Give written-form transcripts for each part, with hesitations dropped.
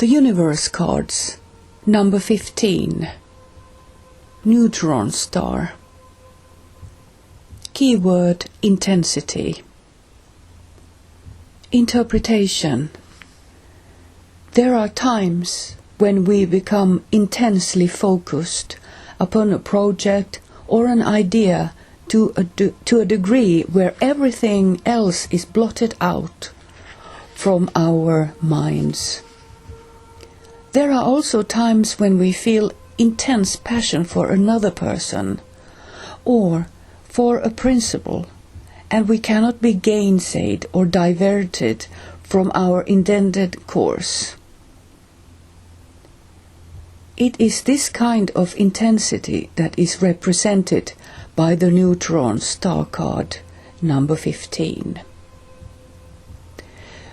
The universe cards, number 15, Neutron star. Keyword intensity. Interpretation. There are times when we become intensely focused upon a project or an idea to a degree where everything else is blotted out from our minds. There are also times when we feel intense passion for another person or for a principle, and we cannot be gainsaid or diverted from our intended course. It is this kind of intensity that is represented by the Neutron star card, number 15.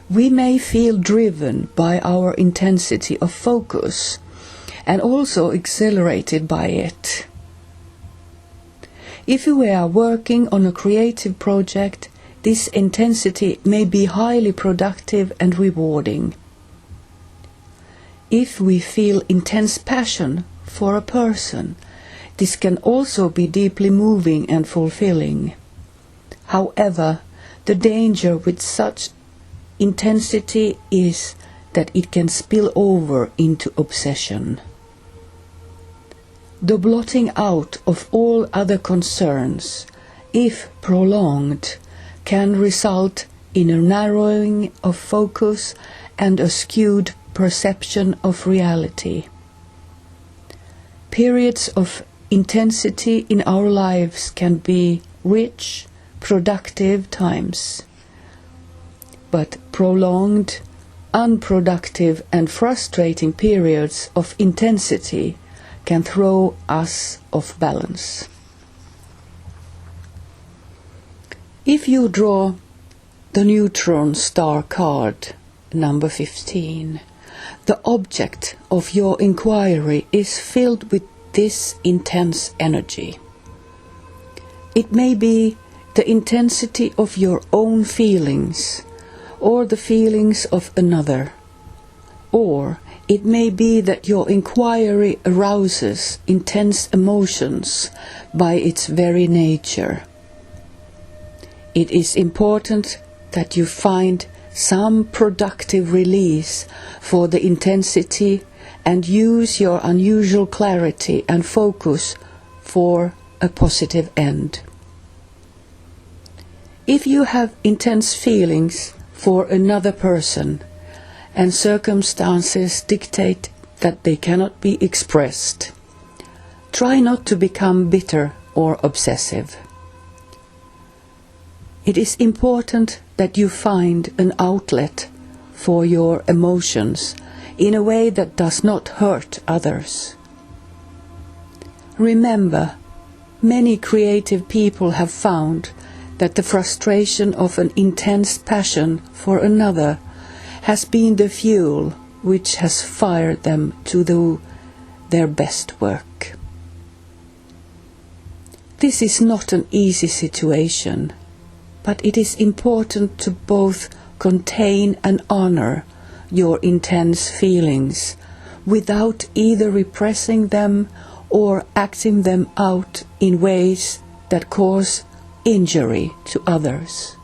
We may feel driven by our intensity of focus and also exhilarated by it. If we are working on a creative project, this intensity may be highly productive and rewarding. If we feel intense passion for a person, this can also be deeply moving and fulfilling. However, the danger with such intensity is that it can spill over into obsession. The blotting out of all other concerns, if prolonged, can result in a narrowing of focus and a skewed perception of reality. Periods of intensity in our lives can be rich, productive times. But prolonged, unproductive and frustrating periods of intensity can throw us off balance. If you draw the Neutron star card, number 15, the object of your inquiry is filled with this intense energy. It may be the intensity of your own feelings, or the feelings of another, or it may be that your inquiry arouses intense emotions by its very nature. It is important that you find some productive release for the intensity and use your unusual clarity and focus for a positive end. If you have intense feelings for another person, and circumstances dictate that they cannot be expressed, try not to become bitter or obsessive. It is important that you find an outlet for your emotions in a way that does not hurt others. Remember, many creative people have found that the frustration of an intense passion for another has been the fuel which has fired them to do their best work. This is not an easy situation, but it is important to both contain and honor your intense feelings without either repressing them or acting them out in ways that cause injury to others.